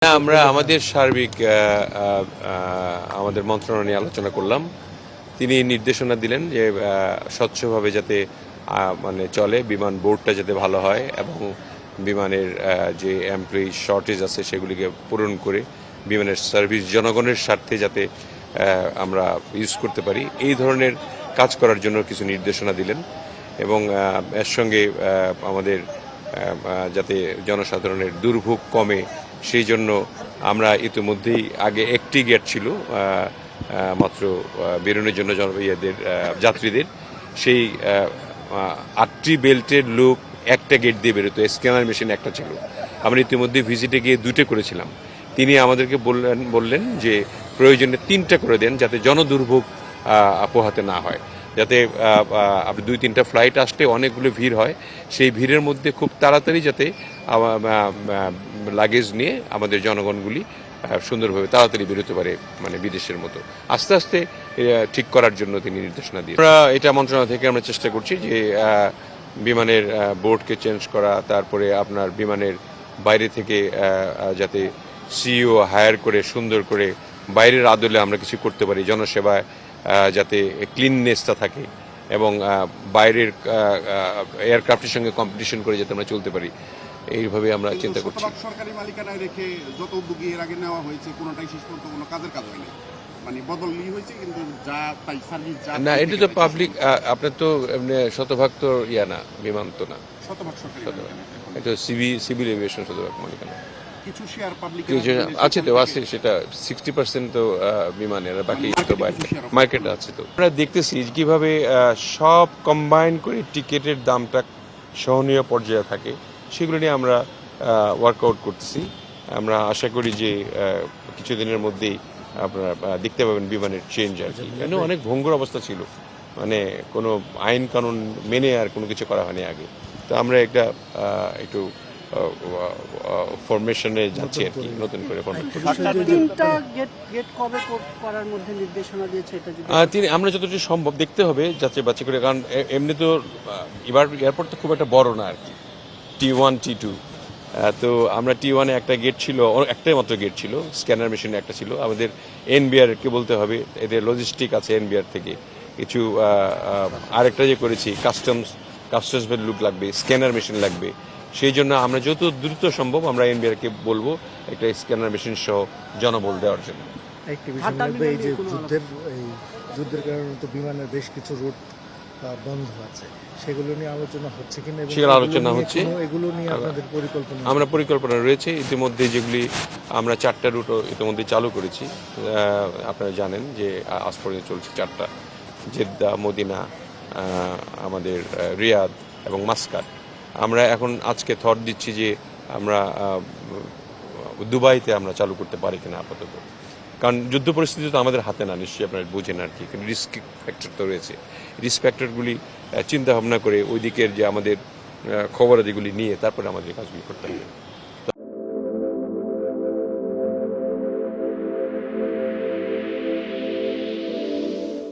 আমরা আমাদের সার্বিক আমাদের মন্ত্রণালয় নিয়ে আলোচনা করলাম। তিনি নির্দেশনা দিলেন যে স্বচ্ছভাবে যাতে মানে চলে, বিমান বোর্ডটা যাতে ভালো হয় এবং বিমানের যে এমপ্লয়ি শর্টেজ আছে সেগুলিকে পূরণ করে বিমানের সার্ভিস জনগণের স্বার্থে যাতে আমরা ইউজ করতে পারি, এই ধরনের কাজ করার জন্য কিছু নির্দেশনা দিলেন। এবং এর সঙ্গে আমাদের যাতে জনসাধারণের দুর্ভোগ কমে সেই জন্য আমরা ইতিমধ্যেই আগে একটি গেট ছিল মাত্র বেরোনোর জন্য যাত্রীদের, সেই 8টি বেল্টের লোক একটা গেট দিয়ে বেরোতো, স্ক্যানার মেশিন একটা ছিল। আমরা ইতিমধ্যে ভিজিটে গিয়ে 2টে করেছিলাম। তিনি আমাদেরকে বললেন যে প্রয়োজনে 3টা করে দেন যাতে জনদুর্ভোগ পোহাতে না হয়, যাতে আপনি 2-3টা ফ্লাইট আসলে অনেকগুলো ভিড় হয়, সেই ভিড়ের মধ্যে খুব তাড়াতাড়ি যাতে লাগেজ নিয়ে আমাদের জনগণগুলি সুন্দরভাবে তাড়াতাড়ি বেরোতে পারে, মানে বিদেশের মতো। আস্তে আস্তে ঠিক করার জন্য তিনি নির্দেশনা দিয়ে আমরা এটা মন্ত্রণালয় থেকে আমরা চেষ্টা করছি যে বিমানের বোর্ডকে চেঞ্জ করা, তারপরে আপনার বিমানের বাইরে থেকে যাতে সিইও হায়ার করে সুন্দর করে বাইরের আদলে আমরা কিছু করতে পারি, জনসেবায় যাতে ক্লিননেসটা থাকে এবং বাইরের এয়ারক্রাফটের সঙ্গে কম্পিটিশন করে যাতে আমরা চলতে পারি, এইভাবে আমরা চিন্তা করছি। সরকারি মালিকানায় রেখে যত উদ্যোগী এর আগে নেওয়া হয়েছে কোনোটাই শেষ পর্যন্ত কোনো কাজের কাজ হয়নি, মানে বদলই হয়েছে, কিন্তু যা তাই সার্ভিস যা না, এটা তো পাবলিক, আপনার তো এমনি শতভাগ তো না, বিমান তো না, শতভাগ সরকারি মালিকানায়। এটা সিভিল এভিয়েশন শতভাগ মালিকানা। কিছু শেয়ার পাবলিক আছে তো, আছে, সেটা 60% তো বিমানের, বাকি তো মার্কেট আছে। তো আমরা দেখতেছি কিভাবে সব কম্বাইন করে টিকেটের দামটা সহনীয় পর্যায়ে থাকে, সেগুলো নিয়ে আমরা ওয়ার্কআউট করতেছি। আমরা আশা করি যে কিছুদিনের মধ্যেই আপনারা দেখতে পাবেন বিমানের চেঞ্জ আর কি। কেন অনেক ভঙ্গুর অবস্থা ছিল, মানে কোনো আইন কানুন মেনে আর কোনো কিছু করা হয়নি আগে। তো আমরা একটা একটু ফরমেশনে যাচ্ছি আর কি, নতুন করে তিনি আমরা যতটুকু সম্ভব দেখতে হবে যাচ্ছে বাচ্চা করে, কারণ এমনি তো এবার এয়ারপোর্ট তো খুব একটা বড় না আর কি, T1 T2। তো আমরা T1-এ একটা গেট ছিল, একটাই মাত্র গেট ছিল, স্ক্যানার মেশিনে একটা ছিল। আমাদের এনবিআরকে বলতে হবে, এদের লজিস্টিক আছে এনবিআর থেকে কিছু, আরেকটা যে করেছি কাস্টমসের লুক লাগবে, স্ক্যানার মেশিন লাগবে। সেই জন্য আমরা যত দ্রুত সম্ভব আমরা এনবিআরকে বলবো একটা স্ক্যানার মেশিন সহ জনবল দেওয়ার জন্য। একটি বিষয় লাগবে, এই যে যুদ্ধের কারণে তো বিমানের বেশ কিছু রুট বন্ধ আছে, সেগুলো নিয়ে আলোচনা হচ্ছে কিনা, সেগুলো আলোচনা হচ্ছে, এগুলো নিয়ে আপনাদের পরিকল্পনা? আমরা পরিকল্পনা রয়েছে ইতিমধ্যে, যেগুলি আমরা 4টা রুটও ইতিমধ্যে চালু করেছি। আপনারা জানেন যে আজ পর্যন্ত চলছে 4টা, জেদ্দা, মদিনা, আমাদের রিয়াদ এবং মাস্কাট। আমরা এখন আজকে থট দিচ্ছি যে আমরা দুবাইতে আমরা চালু করতে পারি কিনা আপাতত, কারণ যুদ্ধ পরিস্থিতি তো আমাদের হাতে না, নিশ্চয়ই আপনারা বুঝেন আর কি, কিন্তু রিস্ক ফ্যাক্টর তো রয়েছে। রিস্ক ফ্যাক্টরগুলি চিন্তা ভাবনা করে ওই দিকের যে আমাদের খবরাদিগুলি নিয়ে তারপরে আমাদের কাজগুলি করতে হবে।